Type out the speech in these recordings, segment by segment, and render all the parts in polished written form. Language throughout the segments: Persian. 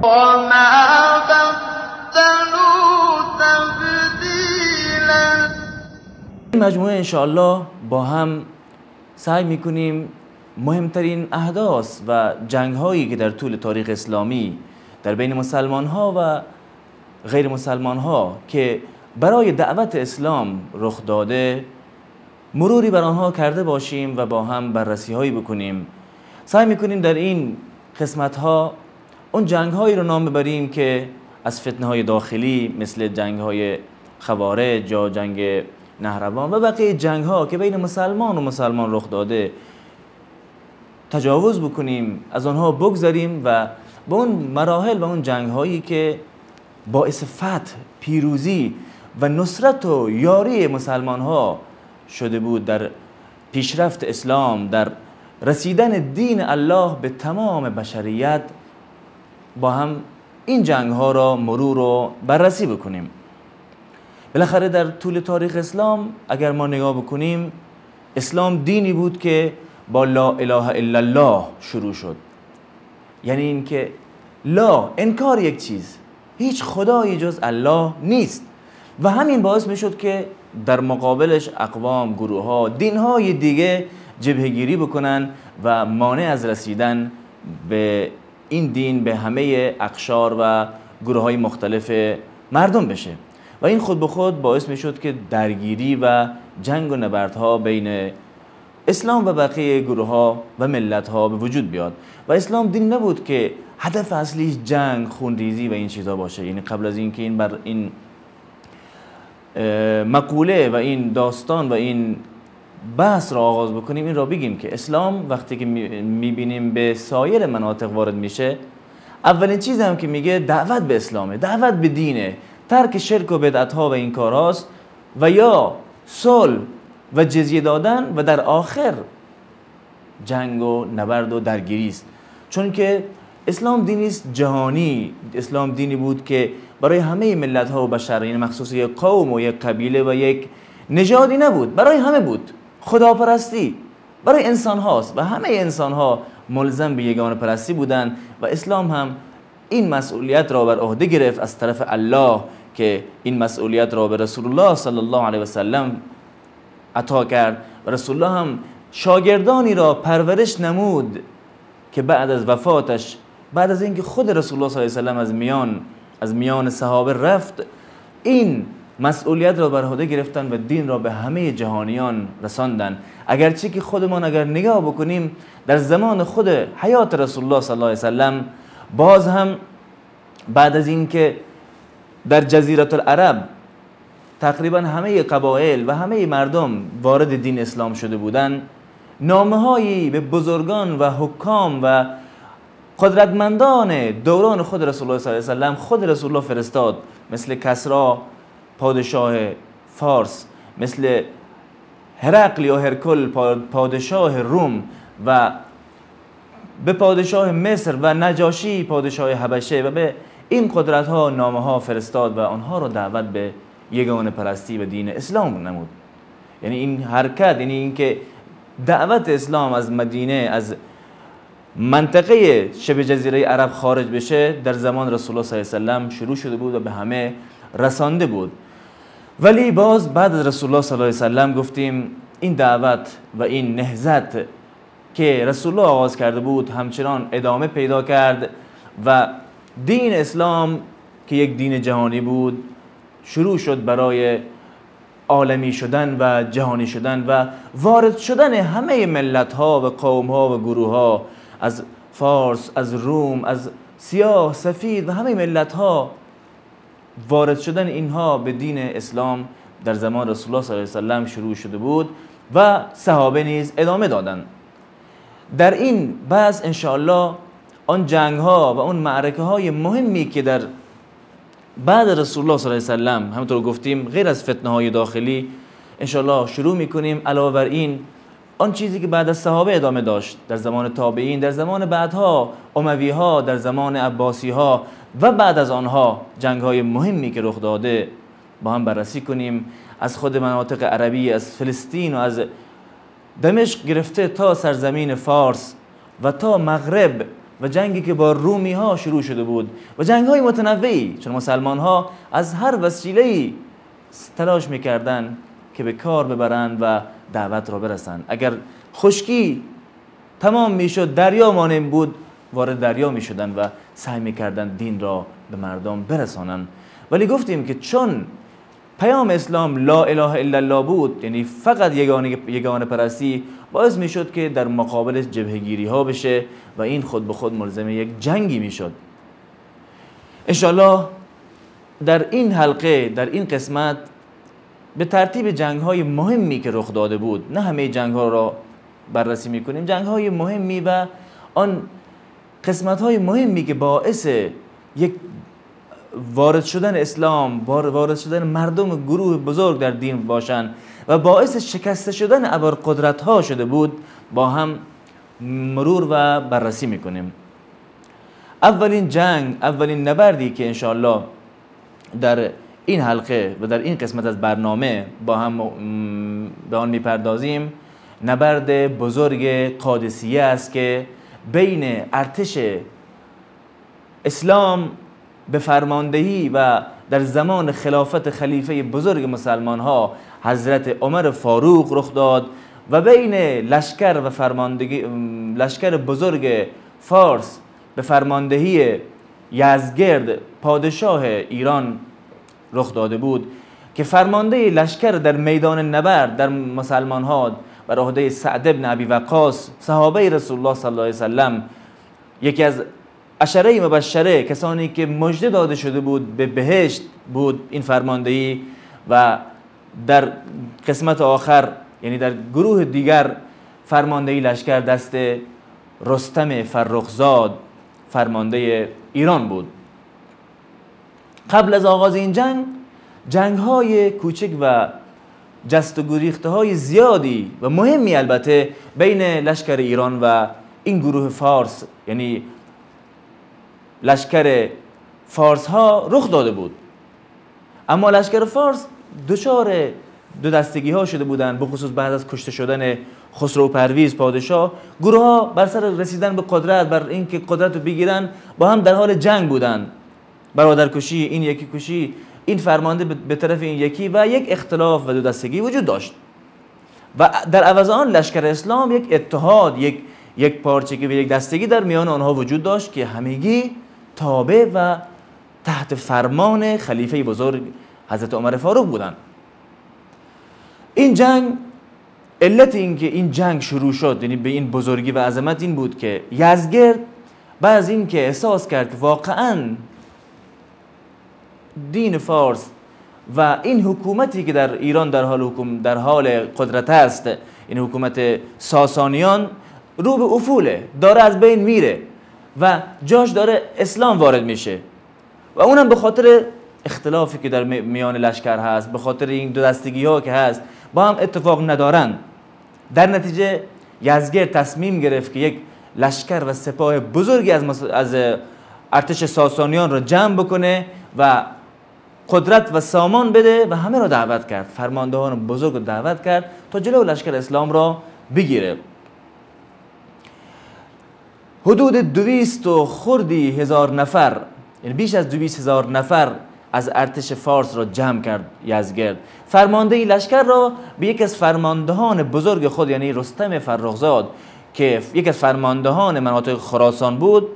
وما بدلوا تبدیلا. این مجموعه انشاءالله با هم سعی میکنیم مهمترین احداث و جنگ هایی که در طول تاریخ اسلامی در بین مسلمان ها و غیر مسلمان ها که برای دعوت اسلام رخ داده مروری بر آنها کرده باشیم و با هم بررسی هایی بکنیم. سعی میکنیم در این قسمت ها اون جنگ هایی رو نام ببریم که از فتنه های داخلی مثل جنگ های خوارج یا جنگ نهروان و بقیه جنگ ها که بین مسلمان و مسلمان رخ داده تجاوز بکنیم، از آنها بگذریم و به اون مراحل و اون جنگ هایی که باعث فتح، پیروزی و نصرت و یاری مسلمان ها شده بود در پیشرفت اسلام، در رسیدن دین الله به تمام بشریت، با هم این جنگ ها را مرور و بررسی بکنیم. بالاخره در طول تاریخ اسلام اگر ما نگاه بکنیم، اسلام دینی بود که با لا اله الا الله شروع شد. یعنی این که لا، انکار یک چیز، هیچ خدایی جز الله نیست و همین باعث می شد که در مقابلش اقوام، گروه ها، دین های دیگه جبهه‌گیری بکنن و مانع از رسیدن به این دین به همه اقشار و گروه های مختلف مردم بشه و این خود به خود باعث می شد که درگیری و جنگ و نبردها بین اسلام و بقیه گروه ها و ملت ها به وجود بیاد و اسلام دین نبود که هدف اصلیش جنگ، خونریزی و این چیزا باشه. یعنی قبل از اینکه این مقوله و این داستان و این بحث را آغاز بکنیم، این را بگیم که اسلام وقتی که میبینیم به سایر مناطق وارد میشه، اولین چیز هم که میگه دعوت به اسلامه، دعوت به دینه، ترک شرک و بدعت ها و این کاراست و یا صلح و جزیه دادن و در آخر جنگ و نبرد و درگیری است. چون که اسلام دینی است جهانی، اسلام دینی بود که برای همه ملت ها و بشر، یعنی مخصوص یک قوم و یک قبیله و یک نژادی نبود، برای همه بود. خداپرستی برای انسان هاست و همه انسان ها ملزم به یگانه پرستی بودند و اسلام هم این مسئولیت را بر عهده گرفت از طرف الله که این مسئولیت را به رسول الله صلی الله علیه و سلم عطا کرد و رسول الله هم شاگردانی را پرورش نمود که بعد از وفاتش، بعد از اینکه خود رسول الله صلی الله علیه و سلم از میان صحابه رفت، این مسئولیت را بر عهده گرفتن و دین را به همه جهانیان رساندن. اگرچه که خودمان اگر نگاه بکنیم در زمان خود حیات رسول الله صلی الله علیه و سلم، باز هم بعد از اینکه در جزیره العرب تقریبا همه قبایل و همه مردم وارد دین اسلام شده بودند، نامه‌هایی به بزرگان و حکام و قدرتمندان دوران خود رسول الله صلی الله علیه و سلم خود رسول الله فرستاد، مثل کسرا پادشاه فارس، مثل هرقل یا هرکل پادشاه روم و به پادشاه مصر و نجاشی پادشاه حبشه و به این قدرت ها نامه ها فرستاد و آنها را دعوت به یگانه پرستی و دین اسلام نمود. یعنی این حرکت، یعنی اینکه دعوت اسلام از مدینه، از منطقه شبه جزیره عرب خارج بشه، در زمان رسول الله صلی الله علیه و سلم شروع شده بود و به همه رسانده بود. ولی باز بعد از رسول الله صلی الله علیه و سلم گفتیم این دعوت و این نهضت که رسول الله آغاز کرده بود همچنان ادامه پیدا کرد و دین اسلام که یک دین جهانی بود شروع شد برای عالمی شدن و جهانی شدن و وارد شدن همه ملت ها و قوم ها و گروه ها، از فارس، از روم، از سیاه، سفید و همه ملت ها، وارد شدن اینها به دین اسلام در زمان رسول الله صلی الله علیه و سلم شروع شده بود و صحابه نیز ادامه دادند. در این بحث انشاءالله آن جنگ ها و اون معرکه های مهمی که در بعد رسول الله صلی الله علیه و سلم، همونطور گفتیم غیر از فتنه های داخلی، انشاءالله شروع میکنیم. علاوه بر این آن چیزی که بعد از صحابه ادامه داشت در زمان تابعین، در زمان بعدها اموی ها، در زمان عباسی ها و بعد از آنها جنگ های مهمی که رخ داده با هم بررسی کنیم. از خود مناطق عربی، از فلسطین و از دمشق گرفته تا سرزمین فارس و تا مغرب و جنگی که با رومی ها شروع شده بود و جنگ های متنوعی، چون مسلمان ها از هر وسیله‌ای تلاش میکردن که به کار ببرند و دعوت را برسند. اگر خشکی تمام میشد، دریا مانع بود، وارد دریا میشدن و سعی میکردن دین را به مردم برسانند. ولی گفتیم که چون پیام اسلام لا اله الا الله بود، یعنی فقط یگانه پرستی، باعث میشد که در مقابل جبهه‌گیری ها بشه و این خود به خود ملزم یک جنگی میشد. انشالله در این حلقه، در این قسمت، به ترتیب جنگ های مهمی که رخ داده بود، نه همه جنگ ها را بررسی میکنیم، جنگ های مهمی و آن قسمت های مهمی که باعث یک وارد شدن اسلام، وارد شدن مردم گروه بزرگ در دین باشند و باعث شکست شدن ابرقدرت ها شده بود، با هم مرور و بررسی میکنیم. اولین جنگ، اولین نبردی که انشاءالله در این حلقه و در این قسمت از برنامه با هم به آن میپردازیم، نبرد بزرگ قادسیه است که بین ارتش اسلام به فرماندهی و در زمان خلافت خلیفه بزرگ مسلمان ها حضرت عمر فاروق رخ داد و بین لشکر و فرماندهی لشکر بزرگ فارس به فرماندهی یزدگرد پادشاه ایران رخ داده بود که فرمانده لشکر در میدان نبرد در مسلمان ها بر عهده سعد بن ابی وقاص، صحابه رسول الله صلی الله علیه وسلم، یکی از عشره مبشره، کسانی که مژده داده شده بود به بهشت بود این فرماندهی. و در قسمت آخر، یعنی در گروه دیگر، فرماندهی لشکر دست رستم فرخزاد، فرمانده ایران بود. قبل از آغاز این جنگ های کوچک و جست و گریخته های زیادی و مهمی البته بین لشکر ایران و این گروه فارس، یعنی لشکر فارس ها رخ داده بود. اما لشکر فارس دچار دو دستگی ها شده بودند، به خصوص بعد از کشته شدن خسرو پرویز پادشاه. گروه ها بر سر رسیدن به قدرت، بر اینکه قدرت رو بگیرن، با هم در حال جنگ بودند، برادرکشی، این یکی کشی، این فرمانده به طرف این یکی، و یک اختلاف و دو دستگی وجود داشت. و در عوض آن لشکر اسلام یک اتحاد، یک پارچگی و یک دستگی در میان آنها وجود داشت که همگی تابع و تحت فرمان خلیفه بزرگ حضرت عمر فاروق بودند. این جنگ، علت این که این جنگ شروع شد، یعنی به این بزرگی و عظمت، این بود که یزدگرد بعد از این که احساس کرد که واقعاً دین فارس و این حکومتی که در ایران در حال قدرت است، این حکومت ساسانیان، رو به افوله، داره از بین میره و جاش داره اسلام وارد میشه، و اونم به خاطر اختلافی که در میان لشکر هست، به خاطر این دو دستگی ها که هست، با هم اتفاق ندارن. در نتیجه یزدگرد تصمیم گرفت که یک لشکر و سپاه بزرگی از ارتش ساسانیان را جمع بکنه و قدرت و سامان بده و همه را دعوت کرد، فرماندهان بزرگ را دعوت کرد تا جلو لشکر اسلام را بگیره. حدود 200 و خردی هزار نفر، یعنی بیش از 200,000 نفر از ارتش فارس را جمع کرد یزدگرد. فرمانده لشکر را به یک از فرماندهان بزرگ خود، یعنی رستم فرخزاد که یک از فرماندهان مناطق خراسان بود،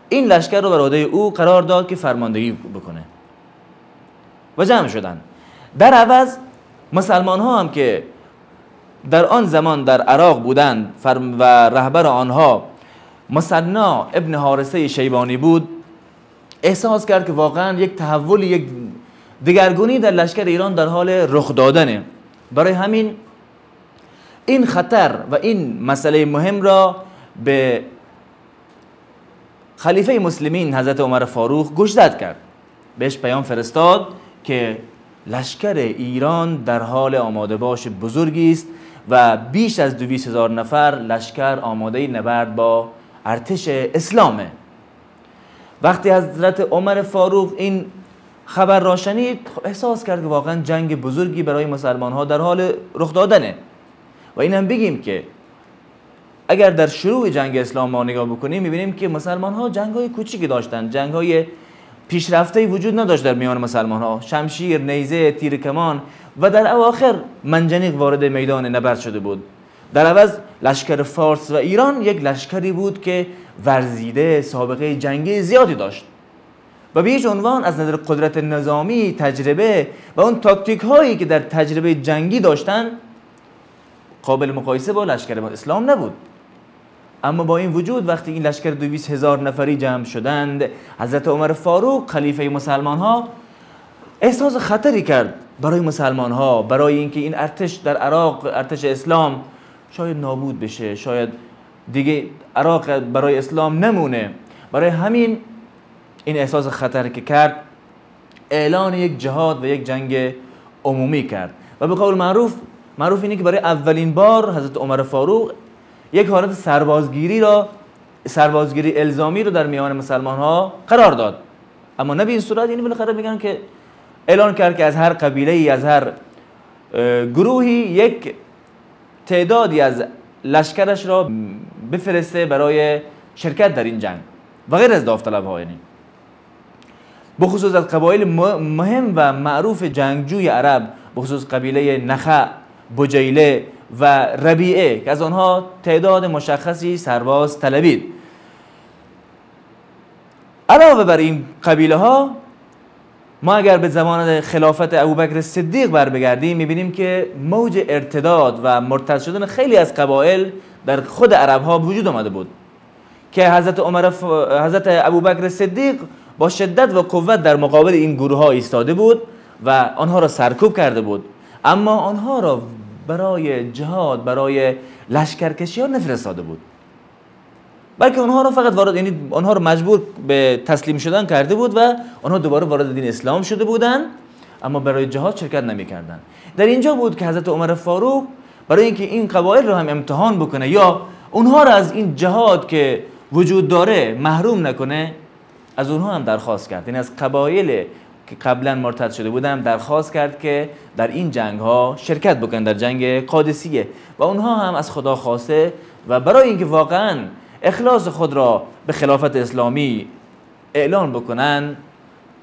این لشکر را بر عهده او قرار داد که فرماندهی بکنه و جمع شدند. در عوض مسلمان ها هم که در آن زمان در عراق بودند و رهبر آنها مثنی ابن حارثه شیبانی بود، احساس کرد که واقعا یک تحول، یک دگرگونی در لشکر ایران در حال رخ دادنه. برای همین این خطر و این مسئله مهم را به خلیفه مسلمین حضرت عمر فاروق گوشزد کرد. بهش پیام فرستاد که لشکر ایران در حال آماده باش بزرگی است و بیش از 200,000 نفر لشکر آماده نبرد با ارتش اسلامه. وقتی حضرت عمر فاروق این خبر را شنید، احساس کرد که واقعا جنگ بزرگی برای مسلمان ها در حال رخ دادنه. و این هم بگیم که اگر در شروع جنگ اسلام ما نگاه بکنیم میبینیم که مسلمان ها جنگ های کوچیکی داشتن، جنگ های پیشرفته وجود نداشت در میان مسلمان ها، شمشیر، نیزه، تیر کمان و در اواخر منجنیق وارد میدان نبرد شده بود. در عوض لشکر فارس و ایران یک لشکری بود که ورزیده، سابقه جنگی زیادی داشت و به هیچ عنوان از نظر قدرت نظامی، تجربه و اون تاکتیک هایی که در تجربه جنگی داشتن قابل مقایسه با لشکر اسلام نبود. اما با این وجود وقتی این لشکر 200,000 نفری جمع شدند، حضرت عمر فاروق خلیفه مسلمان ها احساس خطری کرد برای مسلمان ها، برای اینکه این ارتش در عراق، ارتش اسلام شاید نابود بشه، شاید دیگه عراق برای اسلام نمونه. برای همین این احساس خطر که کرد، اعلان یک جهاد و یک جنگ عمومی کرد و به قول معروف اینه که برای اولین بار حضرت عمر فاروق یک حالت سربازگیری الزامی رو در میان مسلمان ها قرار داد. اما نه به این صورت، یعنی بالاخره میگن که اعلان کرد که از هر قبیله‌ای، از هر گروهی یک تعدادی از لشکرش را بفرسته برای شرکت در این جنگ و غیر از داوطلب‌ها. یعنی بخصوص از قبایل مهم و معروف جنگجوی عرب، بخصوص قبیله نخع، بجیله و ربیعه که از آنها تعداد مشخصی سرباز طلبید. علاوه بر این قبیله ها، ما اگر به زمان خلافت ابوبکر صدیق بر بگردیم میبینیم که موج ارتداد و مرتد شدن خیلی از قبایل در خود عرب ها وجود آمده بود که حضرت ابوبکر صدیق با شدت و قوت در مقابل این گروه ها ایستاده بود و آنها را سرکوب کرده بود، اما آنها را برای جهاد، برای لشکرکشی ها نفرستاده بود، بلکه آنها را فقط آنها را مجبور به تسلیم شدن کرده بود و آنها دوباره وارد دین اسلام شده بودند، اما برای جهاد شرکت نمی‌کردند. در اینجا بود که حضرت عمر فاروق برای اینکه این قبایل را هم امتحان بکنه یا اونها را از این جهاد که وجود داره محروم نکنه، از اونها هم درخواست کرد، یعنی از قبایل که قبلا مرتد شده بودن درخواست کرد که در این جنگ ها شرکت بکنن، در جنگ قادسیه، و اونها هم از خدا خواسته و برای اینکه واقعا اخلاص خود را به خلافت اسلامی اعلان بکنن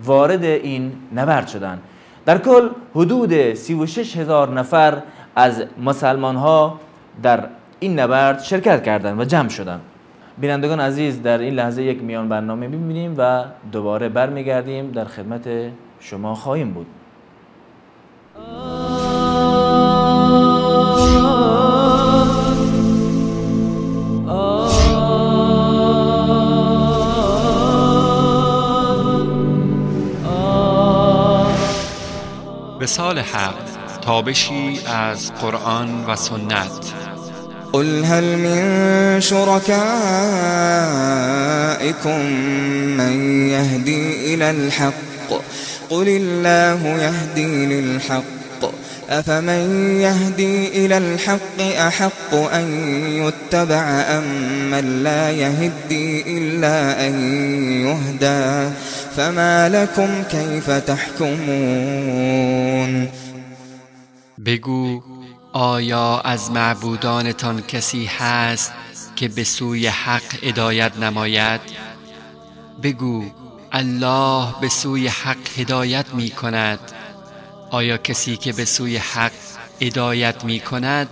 وارد این نبرد شدن. در کل حدود 36,000 نفر از مسلمان ها در این نبرد شرکت کردند و جمع شدند. بینندگان عزیز، در این لحظه یک میان برنامه می‌بینیم و دوباره برمیگردیم، در خدمت شما خواهیم بود. وصال حق، تابشی از قرآن و سنت. قل هل من شركائكم من يهدي إلى الحق قل الله يهدي للحق أفمن يهدي إلى الحق أحق أن يتبع أم من لا يهدي إلا أن يهدى فما لكم كيف تحكمون. بگو آیا از معبودانتان کسی هست که به سوی حق هدایت نماید؟ بگو الله به سوی حق هدایت می کند. آیا کسی که به سوی حق هدایت می کند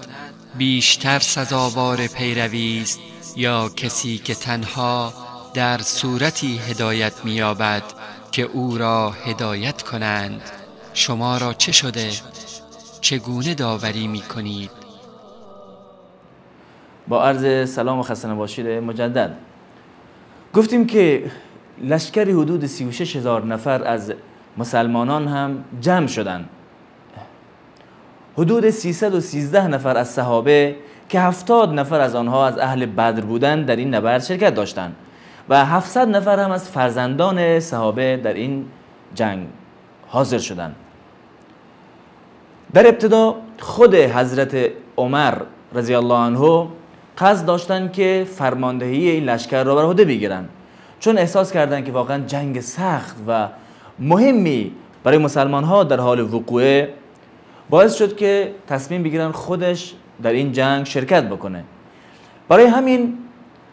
بیشتر سزاوار پیروی است یا کسی که تنها در صورتی هدایت می یابد که او را هدایت کنند؟ شما را چه شده؟ چگونه داوری می کنید؟ با عرض سلام و خسته نباشید مجدد. گفتیم که لشکری حدود 36,000 نفر از مسلمانان هم جمع شدند. حدود 313 نفر از صحابه که 70 نفر از آنها از اهل بدر بودند در این نبرد شرکت داشتند و 700 نفر هم از فرزندان صحابه در این جنگ حاضر شدند. در ابتدا خود حضرت عمر رضی الله عنه قصد داشتند که فرماندهی این لشکر را بر عهده بگیرند، چون احساس کردند که واقعا جنگ سخت و مهمی برای مسلمان ها در حال وقوعه، باعث شد که تصمیم بگیرن خودش در این جنگ شرکت بکنه. برای همین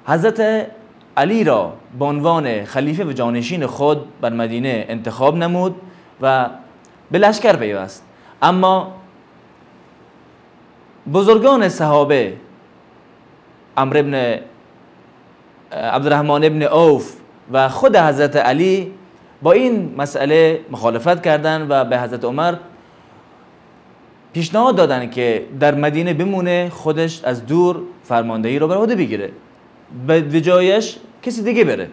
حضرت علی را به عنوان خلیفه و جانشین خود بر مدینه انتخاب نمود و به لشکر پیوست. اما بزرگان صحابه عبدالرحمن ابن عوف و خود حضرت علی با این مسئله مخالفت کردند و به حضرت عمر پیشنهاد دادن که در مدینه بمونه، خودش از دور فرماندهی رو بر عهده بگیره، به جایش کسی دیگه بره.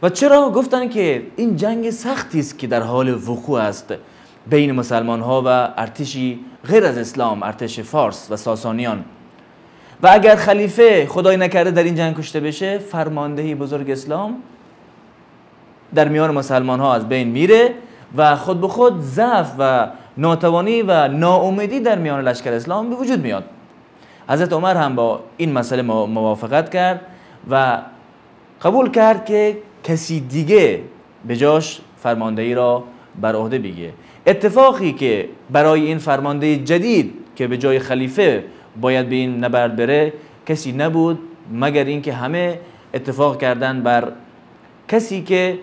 و چرا؟ گفتن که این جنگ سختی است که در حال وقوع است بین مسلمان ها و ارتشی غیر از اسلام، ارتش فارس و ساسانیان، و اگر خلیفه خدای نکرده در این جنگ کشته بشه، فرماندهی بزرگ اسلام در میان مسلمان ها از بین میره و خود به خود ضعف و ناتوانی و ناامیدی در میان لشکر اسلام به وجود میاد. حضرت عمر هم با این مسئله موافقت کرد و قبول کرد که کسی دیگه به جاش فرماندهی را بر عهده بگیره. اتفاقی که برای این فرمانده جدید که به جای خلیفه باید به این نبرد بره کسی نبود مگر اینکه همه اتفاق کردن بر کسی که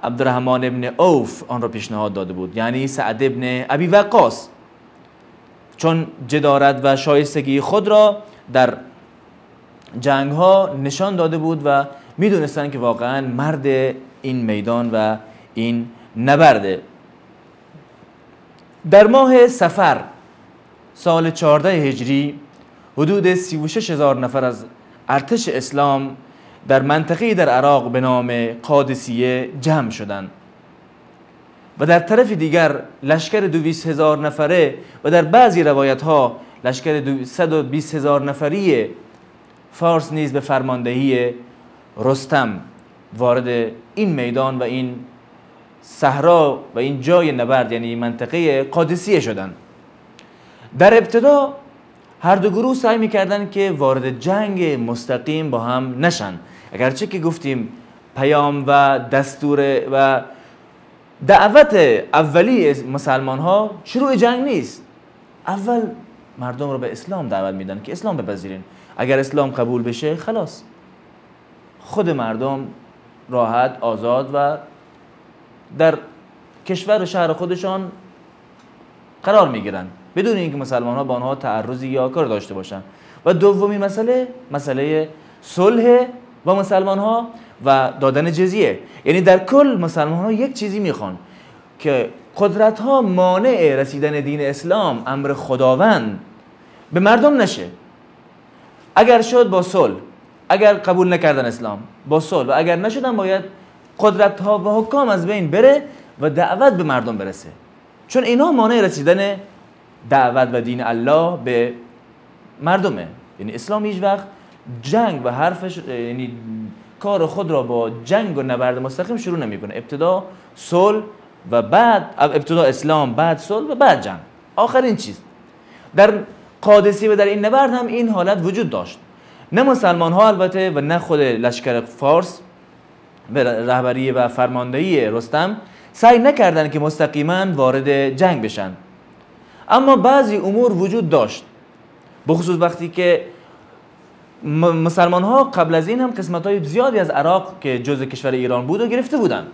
عبدالرحمن ابن عوف آن را پیشنهاد داده بود، یعنی سعد ابن ابی وقاص، چون جدارت و شایستگی خود را در جنگ ها نشان داده بود و میدونستن که واقعا مرد این میدان و این نبرده. در ماه صفر سال 14 هجری حدود 36,000 نفر از ارتش اسلام در منطقه‌ای در عراق به نام قادسیه جمع شدند و در طرف دیگر لشکر 220,000 نفره و در بعضی روایت ها لشکر 120,000 نفری فارس نیز به فرماندهی رستم وارد این میدان و این صحرا و این جای نبرد یعنی منطقه قادسیه شدند. در ابتدا هر دو گروه سعی می‌کردند که وارد جنگ مستقیم با هم نشن، اگرچه که گفتیم پیام و دستور و دعوت اولی مسلمان ها شروع جنگ نیست. اول مردم رو به اسلام دعوت میدن که اسلام بپذیرین، اگر اسلام قبول بشه خلاص خود مردم راحت آزاد و در کشور و شهر خودشان قرار میگیرن بدون اینکه مسلمان ها با آنها تعرضی یا کار داشته باشن. و دومین مسئله صلح با مسلمان ها و دادن جزیه، یعنی در کل مسلمان ها یک چیزی میخوان که قدرت ها مانع رسیدن دین اسلام، امر خداوند، به مردم نشه. اگر شد با صلح، اگر قبول نکردن اسلام با صلح، و اگر نشدن باید قدرت ها و حکام از بین بره و دعوت به مردم برسه، چون اینا مانع رسیدن دعوت و دین الله به مردمه. یعنی اسلام هیچ وقت جنگ و حرفش یعنی کار خود را با جنگ و نبرد مستقیم شروع نمیکنه. ابتدا صلح و بعد ابتدا اسلام، بعد صلح و بعد جنگ، آخرین چیز. در قادسیه و در این نبرد هم این حالت وجود داشت. نه مسلمان ها البته و نه خود لشکر فارس به رهبری و فرماندهی رستم سعی نکردن که مستقیما وارد جنگ بشن، اما بعضی امور وجود داشت، بخصوص وقتی که مسلمان ها قبل از این هم قسمت های زیادی از عراق که جزء کشور ایران بود و گرفته بودن.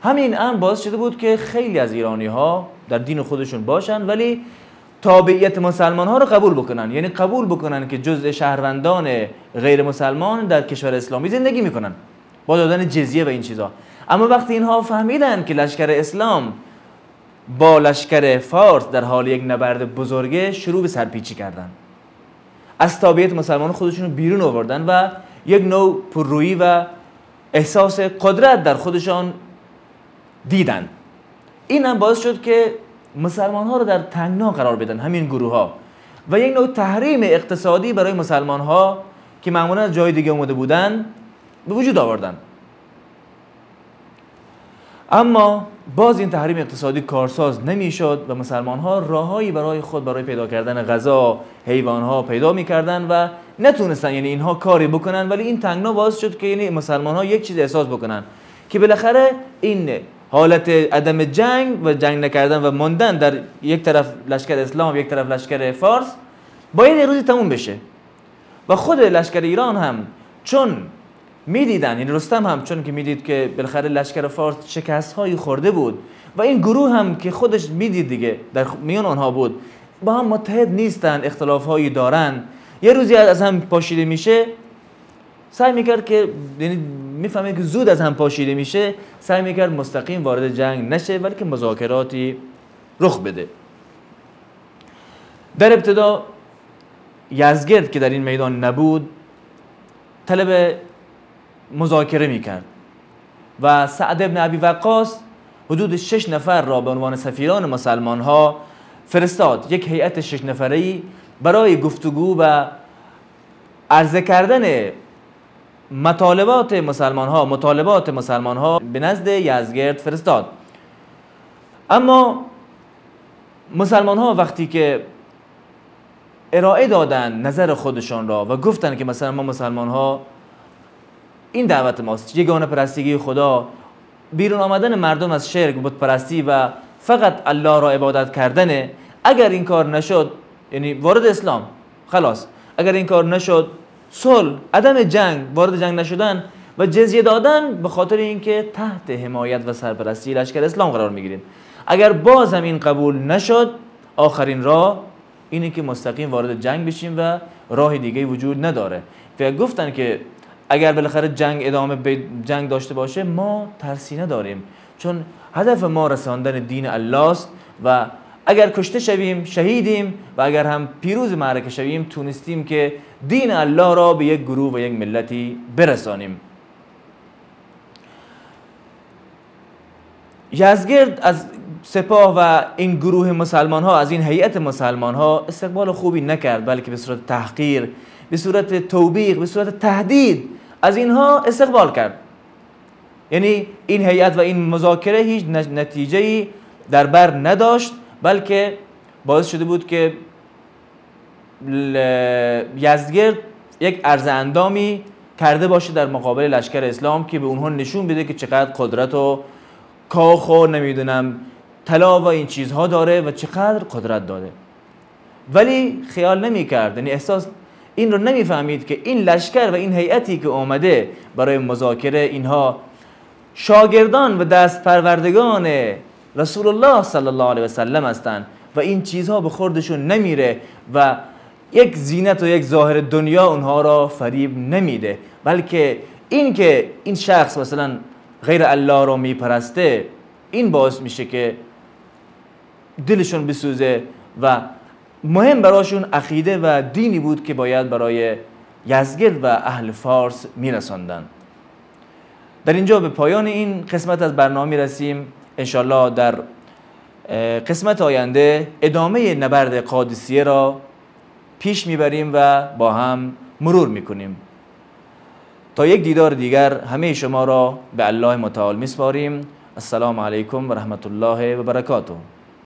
همین امر باعث شده بود که خیلی از ایرانی ها در دین خودشون باشن ولی تابعیت مسلمان ها رو قبول بکنن، یعنی قبول بکنن که جزء شهروندان غیر مسلمان در کشور اسلامی زندگی میکنن با دادن جزیه و این چیزا. اما وقتی اینها فهمیدن که لشکر اسلام با لشکر فارس در حال یک نبرد بزرگه، شروع به سرپیچی کردن، از تابعیت مسلمان خودشون بیرون آوردن و یک نوع پررویی و احساس قدرت در خودشان دیدن. این هم باعث شد که مسلمان ها رو در تنگنا قرار بدن همین گروه ها و یک نوع تحریم اقتصادی برای مسلمان ها که معمولا از جای دیگه اومده بودن به وجود آوردن. اما باز این تحریم اقتصادی کارساز نمیشد و مسلمان ها راههایی برای خود برای پیدا کردن غذا، حیوان ها پیدا میکردن و نتونستن یعنی اینها کاری بکنن. ولی این تنگنا باعث شد که یعنی مسلمان ها یک چیز احساس بکنن که بالاخره این حالت عدم جنگ و جنگ نکردن و ماندن در یک طرف لشکر اسلام یک طرف لشکر فارس باید یه روزی تموم بشه. و خود لشکر ایران هم چون میدیدن، یعنی رستم هم چون که میدید که بالاخره لشکر فارس شکست هایی خورده بود و این گروه هم که خودش میدید دیگه در میان آنها بود، با هم متحد نیستن، اختلاف هایی دارن، یه روزی از هم پاشیده میشه، سعی میکرد که یعنی میفهمه که زود از هم پاشیده میشه، سعی میکرد مستقیم وارد جنگ نشه بلکه مذاکراتی رخ بده. در ابتدا یزدگرد که در این میدان نبود طلب مذاکره میکرد و سعد ابن ابی وقاص حدود 6 نفر را به عنوان سفیران مسلمان ها فرستاد، یک هیئت 6 نفره‌ای برای گفتگو و عرضه کردن مطالبات مسلمان ها به نزد یزدگرد فرستاد. اما مسلمان ها وقتی که ارائه دادن نظر خودشان را و گفتن که مثلا ما مسلمان ها این دعوت ماست، یگانه پرستگی خدا، بیرون آمدن مردم از شرک و بت پرستی و فقط الله را عبادت کردنه، اگر این کار نشد یعنی وارد اسلام خلاص، اگر این کار نشد صلح، عدم جنگ، وارد جنگ نشدن و جزیه دادن به خاطر اینکه تحت حمایت و سرپرستی لشکر اسلام قرار میگیریم. اگر باز هم این قبول نشد آخرین راه اینه که مستقیم وارد جنگ بشیم و راه دیگه وجود نداره. و گفتن که اگر بالاخره جنگ ادامه به جنگ داشته باشه ما ترسی نداریم، چون هدف ما رساندن دین الله است و اگر کشته شویم شهیدیم و اگر هم پیروز معرکه شویم تونستیم که دین الله را به یک گروه و یک ملتی برسانیم. یزدگرد از سپاه و این گروه مسلمان ها، از این هیئت مسلمان ها استقبال خوبی نکرد، بلکه به صورت تحقیر، به صورت توبیخ، به صورت تهدید از اینها استقبال کرد. یعنی این هیئت و این مذاکره هیچ نتیجه‌ای در بر نداشت، بلکه باعث شده بود که یزدگرد یک عرض اندامی کرده باشه در مقابل لشکر اسلام که به اونها نشون بده که چقدر قدرت و کاخ و نمیدونم طلا و این چیزها داره و چقدر قدرت داره. ولی خیال نمی کرد، یعنی احساس این رو نمیفهمید که این لشکر و این هیئتی که اومده برای مذاکره اینها شاگردان و دست پروردگان رسول الله صلی الله علیه و سلم هستند و این چیزها به خوردشون نمیره و یک زینت و یک ظاهر دنیا اونها را فریب نمیده، بلکه این که این شخص مثلا غیر الله را میپرسته این باعث میشه که دلشون بسوزه و مهم براشون عقیده و دینی بود که باید برای یزدگرد و اهل فارس میرساندن. در اینجا به پایان این قسمت از برنامه رسیم. انشالله در قسمت آینده ادامه نبرد قادسیه را پیش میبریم و با هم مرور میکنیم. تا یک دیدار دیگر همه شما را به الله متعال میسپاریم. السلام علیکم و رحمت الله و برکاته.